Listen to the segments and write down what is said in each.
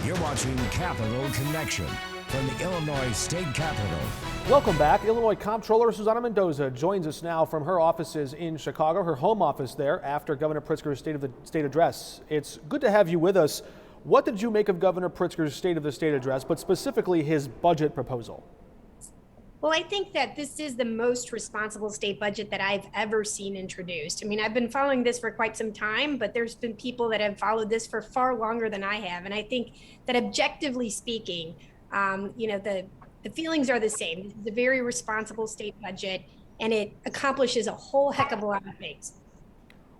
You're watching Capital Connection from the Illinois State Capitol. Welcome back. Illinois Comptroller Susana Mendoza joins us now from her offices in Chicago, her home office there, after Governor Pritzker's State of the State address. It's good to have you with us. What did you make of Governor Pritzker's State of the State address, but specifically his budget proposal? Well, I think that this is the most responsible state budget that I've ever seen introduced. I mean, I've been following this for quite some time, but there's been people that have followed this for far longer than I have. And I think that objectively speaking, the feelings are the same. This is a very responsible state budget, and it accomplishes a whole heck of a lot of things.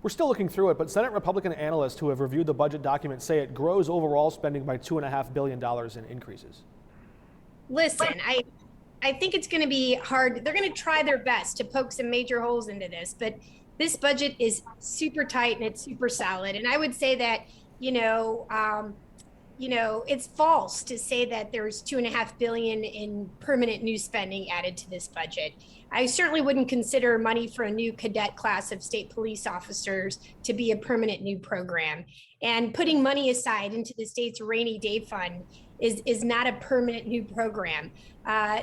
We're still looking through it, but Senate Republican analysts who have reviewed the budget document say it grows overall spending by $2.5 billion in increases. Listen, I think it's going to be hard. They're going to try their best to poke some major holes into this, but this budget is super tight and it's super solid. And I would say that, it's false to say that there's $2.5 billion in permanent new spending added to this budget. I certainly wouldn't consider money for a new cadet class of state police officers to be a permanent new program. And putting money aside into the state's rainy day fund is not a permanent new program.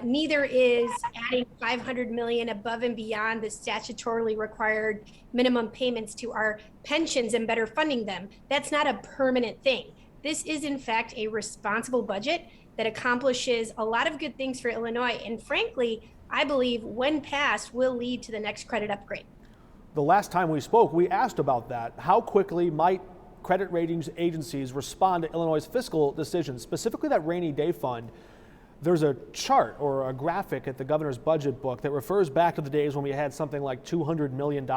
Neither is adding $500 million above and beyond the statutorily required minimum payments to our pensions and better funding them. That's not a permanent thing. This is, in fact, a responsible budget that accomplishes a lot of good things for Illinois. And frankly, I believe when passed will lead to the next credit upgrade. The last time we spoke, we asked about that. How quickly might credit ratings agencies respond to Illinois' fiscal decisions, specifically that rainy day fund? There's a chart or a graphic at the governor's budget book that refers back to the days when we had something like $200 million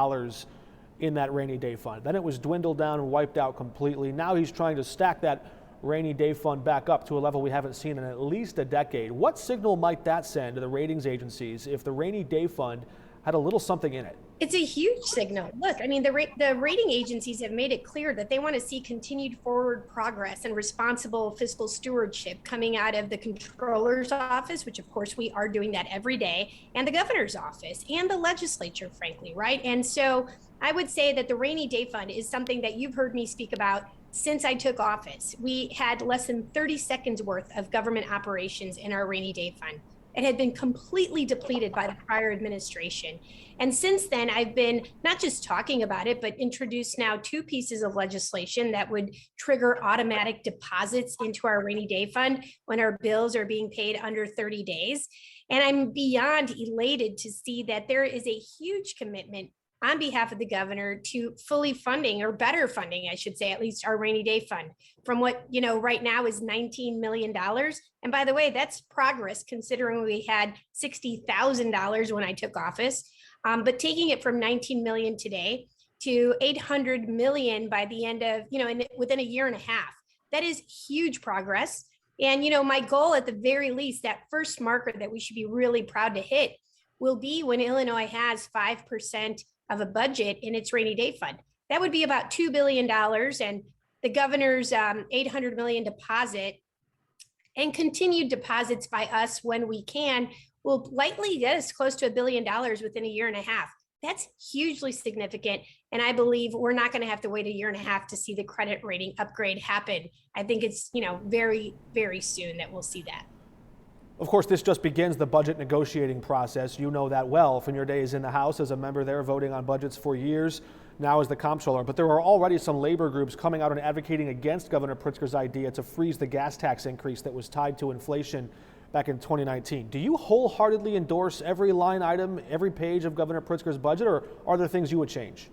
in that rainy day fund. Then it was dwindled down and wiped out completely. Now he's trying to stack that rainy day fund back up to a level we haven't seen in at least a decade. What signal might that send to the ratings agencies if the rainy day fund had a little something in it? It's a huge signal. Look, I mean, the rating agencies have made it clear that they want to see continued forward progress and responsible fiscal stewardship coming out of the Comptroller's office, which of course we are doing that every day, and the governor's office and the legislature, frankly, right? And so I would say that the rainy day fund is something that you've heard me speak about since I took office. We had less than 30 seconds worth of government operations in our rainy day fund. It had been completely depleted by the prior administration. And since then, I've been not just talking about it, but introduced now 2 pieces of legislation that would trigger automatic deposits into our rainy day fund when our bills are being paid under 30 days. And I'm beyond elated to see that there is a huge commitment on behalf of the governor to fully funding, or better funding, I should say, at least our rainy day fund, from what, right now is $19 million. And by the way, that's progress considering we had $60,000 when I took office. But taking it from 19 million today to 800 million by the end of, within a year and a half, that is huge progress. And, my goal at the very least, that first marker that we should be really proud to hit will be when Illinois has 5% of a budget in its rainy day fund. That would be about $2 billion, and the governor's $800 million deposit and continued deposits by us when we can will likely get us close to $1 billion within a year and a half. That's hugely significant. And I believe we're not going to have to wait a year and a half to see the credit rating upgrade happen. I think it's, very, very soon that we'll see that. Of course, this just begins the budget negotiating process. You know that well from your days in the House as a member there, voting on budgets for years, now as the comptroller. But there are already some labor groups coming out and advocating against Governor Pritzker's idea to freeze the gas tax increase that was tied to inflation back in 2019. Do you wholeheartedly endorse every line item, every page of Governor Pritzker's budget, or are there things you would change?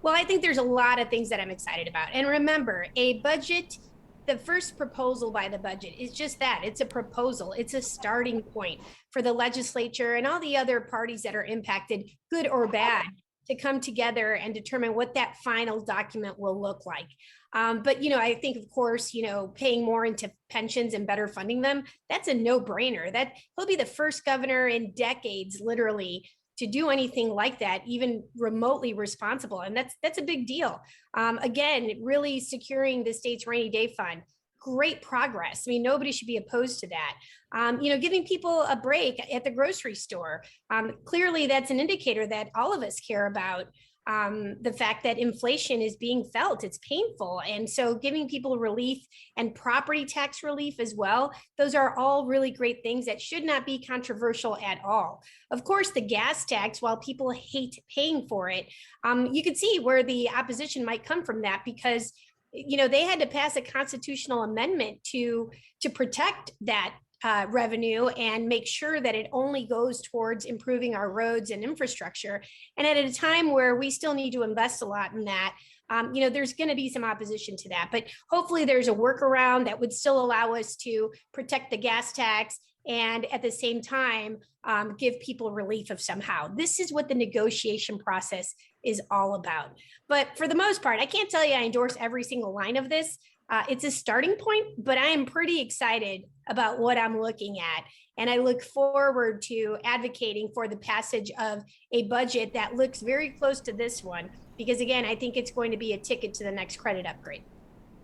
Well, I think there's a lot of things that I'm excited about. And remember, a budget, the first proposal by the budget is just that. It's a proposal. It's a starting point for the legislature and all the other parties that are impacted, good or bad, to come together and determine what that final document will look like. But, I think, of course, paying more into pensions and better funding them, that's a no-brainer. That he'll be the first governor in decades, literally, to do anything like that, even remotely responsible. And that's a big deal. Again, really securing the state's rainy day fund, great progress. I mean, nobody should be opposed to that. Giving people a break at the grocery store. Clearly, that's an indicator that all of us care about the fact that inflation is being felt. It's painful. And so giving people relief and property tax relief as well, those are all really great things that should not be controversial at all. Of course, the gas tax, while people hate paying for it, you could see where the opposition might come from that, because they had to pass a constitutional amendment to protect that revenue and make sure that it only goes towards improving our roads and infrastructure. And at a time where we still need to invest a lot in that, there's going to be some opposition to that. But hopefully there's a workaround that would still allow us to protect the gas tax and at the same time give people relief of somehow. This is what the negotiation process is all about. But for the most part, I can't tell you I endorse every single line of this. It's a starting point, but I am pretty excited about what I'm looking at. And I look forward to advocating for the passage of a budget that looks very close to this one, because again, I think it's going to be a ticket to the next credit upgrade.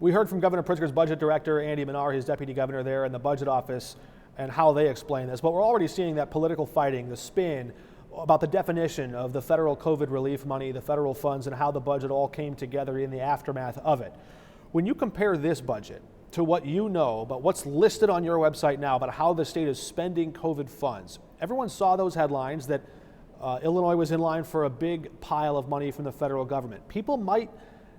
We heard from Governor Pritzker's budget director, Andy Minar, his deputy governor there in the budget office, and how they explain this. But we're already seeing that political fighting, the spin about the definition of the federal COVID relief money, the federal funds, and how the budget all came together in the aftermath of it. When you compare this budget to what you know about what's listed on your website now about how the state is spending COVID funds, everyone saw those headlines that Illinois was in line for a big pile of money from the federal government. People might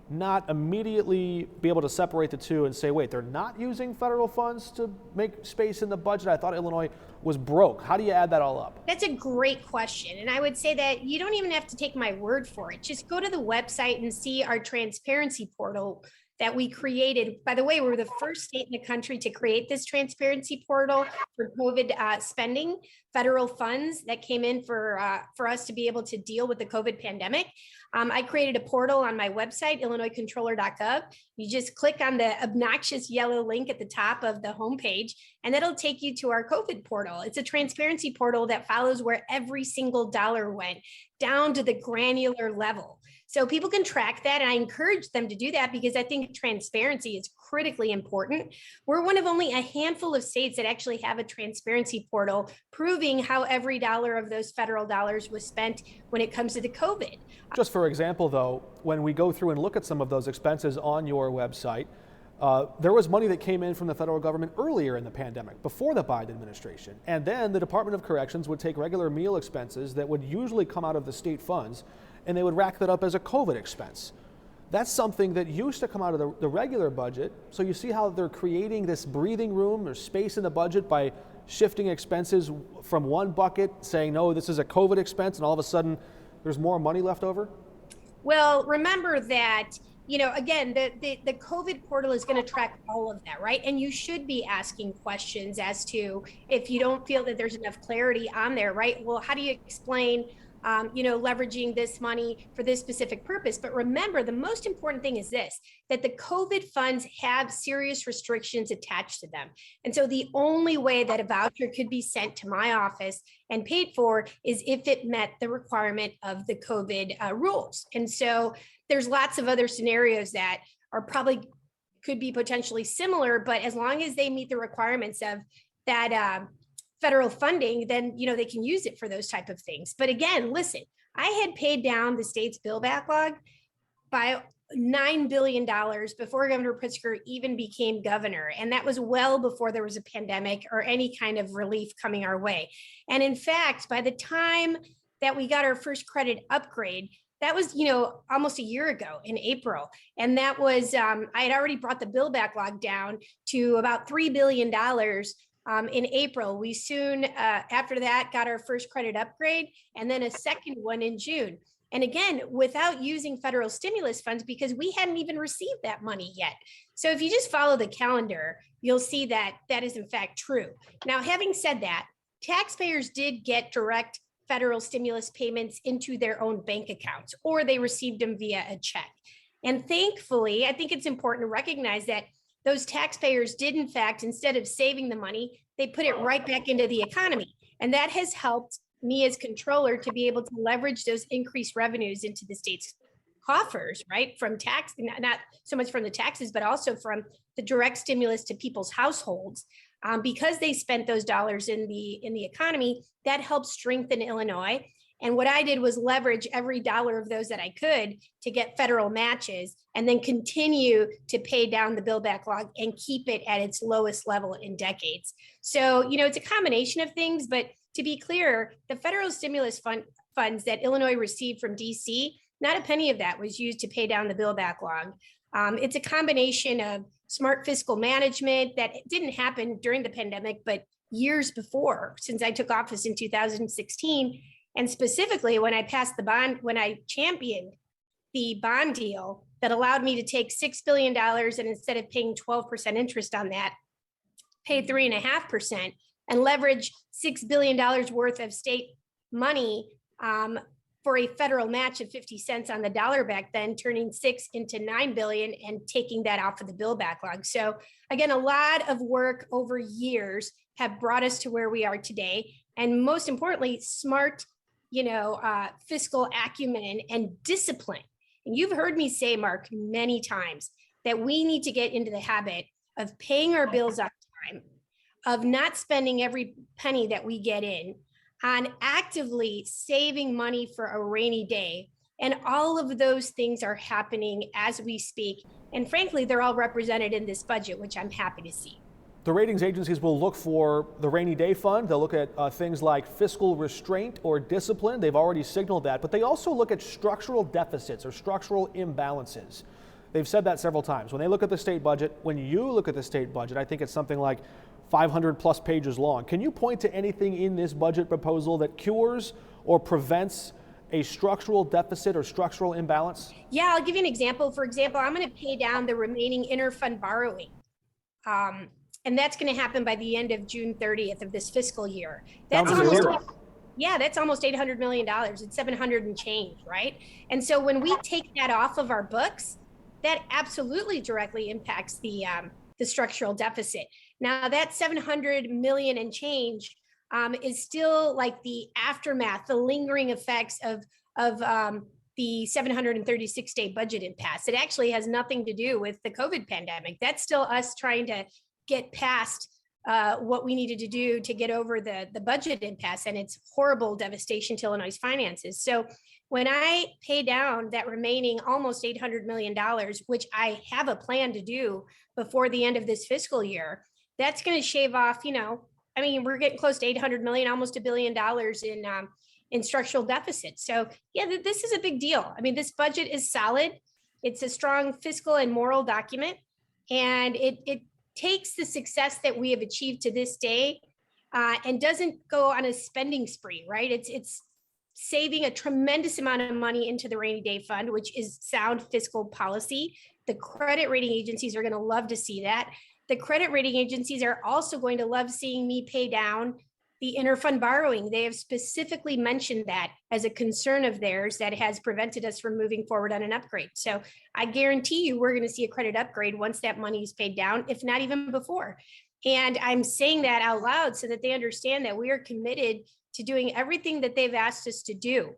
not immediately be able to separate the two and say, wait, they're not using federal funds to make space in the budget? I thought Illinois was broke. How do you add that all up? That's a great question. And I would say that you don't even have to take my word for it. Just go to the website and see our transparency portal that we created. By the way, we're the first state in the country to create this transparency portal for COVID spending, federal funds that came in for us to be able to deal with the COVID pandemic. I created a portal on my website, illinoiscontroller.gov. You just click on the obnoxious yellow link at the top of the homepage, and that'll take you to our COVID portal. It's a transparency portal that follows where every single dollar went, down to the granular level. So people can track that, and I encourage them to do that because I think transparency is critically important. We're one of only a handful of states that actually have a transparency portal proving how every dollar of those federal dollars was spent when it comes to the COVID. Just for example, though, when we go through and look at some of those expenses on your website, there was money that came in from the federal government earlier in the pandemic, before the Biden administration. And then the Department of Corrections would take regular meal expenses that would usually come out of the state funds, and they would rack that up as a COVID expense. That's something that used to come out of the regular budget. So you see how they're creating this breathing room or space in the budget by shifting expenses from one bucket, saying, no, this is a COVID expense, and all of a sudden there's more money left over? Well, remember that, again, the COVID portal is going to track all of that, right? And you should be asking questions as to if you don't feel that there's enough clarity on there, right? Well, how do you explain leveraging this money for this specific purpose? But remember, the most important thing is this, that the COVID funds have serious restrictions attached to them. And so the only way that a voucher could be sent to my office and paid for is if it met the requirement of the COVID rules. And so there's lots of other scenarios that are probably could be potentially similar, but as long as they meet the requirements of that federal funding, then they can use it for those type of things. But again, listen, I had paid down the state's bill backlog by $9 billion before Governor Pritzker even became governor. And that was well before there was a pandemic or any kind of relief coming our way. And in fact, by the time that we got our first credit upgrade, that was, almost a year ago in April. And that was, I had already brought the bill backlog down to about $3 billion in April. We soon, after that, got our first credit upgrade and then a second one in June. And again, without using federal stimulus funds, because we hadn't even received that money yet. So if you just follow the calendar, you'll see that that is in fact true. Now, having said that, taxpayers did get direct federal stimulus payments into their own bank accounts, or they received them via a check. And thankfully, I think it's important to recognize that those taxpayers did, in fact, instead of saving the money, they put it right back into the economy. And that has helped me as controller to be able to leverage those increased revenues into the state's coffers, right? From tax, not so much from the taxes, but also from the direct stimulus to people's households. Because they spent those dollars in the economy, that helps strengthen Illinois. And what I did was leverage every dollar of those that I could to get federal matches and then continue to pay down the bill backlog and keep it at its lowest level in decades. So, it's a combination of things, but to be clear, the federal stimulus funds that Illinois received from DC, not a penny of that was used to pay down the bill backlog. It's a combination of smart fiscal management that didn't happen during the pandemic, but years before, since I took office in 2016. And specifically when I passed the bond, when I championed the bond deal that allowed me to take $6 billion and instead of paying 12% interest on that, pay 3.5% and leverage $6 billion worth of state money for a federal match of 50 cents on the dollar back then, turning 6 into 9 billion and taking that off of the bill backlog. So again, a lot of work over years have brought us to where we are today. And most importantly, smart, fiscal acumen and discipline. And you've heard me say, Mark, many times that we need to get into the habit of paying our bills on time, of not spending every penny that we get in, on actively saving money for a rainy day. And all of those things are happening as we speak. And frankly, they're all represented in this budget, which I'm happy to see. The ratings agencies will look for the rainy day fund. They'll look at things like fiscal restraint or discipline. They've already signaled that, but they also look at structural deficits or structural imbalances. They've said that several times. When they look at the state budget, when you look at the state budget, I think it's something like 500 plus pages long. Can you point to anything in this budget proposal that cures or prevents a structural deficit or structural imbalance? Yeah, I'll give you an example. For example, I'm going to pay down the remaining interfund borrowing. And that's going to happen by the end of June 30th of this fiscal year. That's almost $800 million. It's 700 and change, right? And so when we take that off of our books, that absolutely directly impacts the structural deficit. Now that 700 million and change is still like the aftermath, the lingering effects of the 736-day budget impasse. It actually has nothing to do with the COVID pandemic. That's still us trying to get past what we needed to do to get over the budget impasse and its horrible devastation to Illinois' finances. So when I pay down that remaining almost $800 million, which I have a plan to do before the end of this fiscal year, that's going to shave off, we're getting close to 800 million, almost $1 billion in structural deficits. So yeah, this is a big deal. This budget is solid. It's a strong fiscal and moral document. And it takes the success that we have achieved to this day and doesn't go on a spending spree, right? It's saving a tremendous amount of money into the rainy day fund, which is sound fiscal policy. The credit rating agencies are going to love to see that. The credit rating agencies are also going to love seeing me pay down the interfund borrowing. They have specifically mentioned that as a concern of theirs that has prevented us from moving forward on an upgrade. So I guarantee you we're going to see a credit upgrade once that money is paid down, if not even before. And I'm saying that out loud so that they understand that we are committed to doing everything that they've asked us to do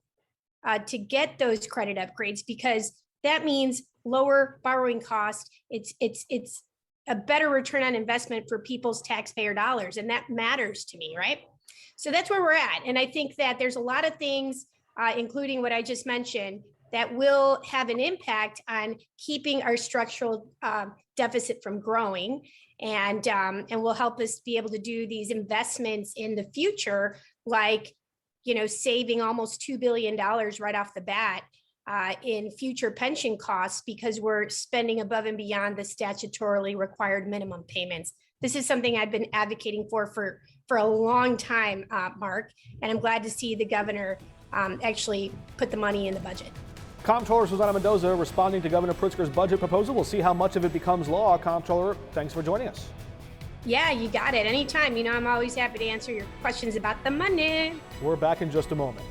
to get those credit upgrades, because that means lower borrowing cost. It's a better return on investment for people's taxpayer dollars. And that matters to me, right? So that's where we're at. And I think that there's a lot of things, including what I just mentioned, that will have an impact on keeping our structural deficit from growing and will help us be able to do these investments in the future, like, saving almost $2 billion right off the bat in future pension costs because we're spending above and beyond the statutorily required minimum payments. This is something I've been advocating for a long time, Mark, and I'm glad to see the governor actually put the money in the budget. Comptroller Susana Mendoza responding to Governor Pritzker's budget proposal. We'll see how much of it becomes law. Comptroller, thanks for joining us. Yeah, you got it. Anytime. I'm always happy to answer your questions about the money. We're back in just a moment.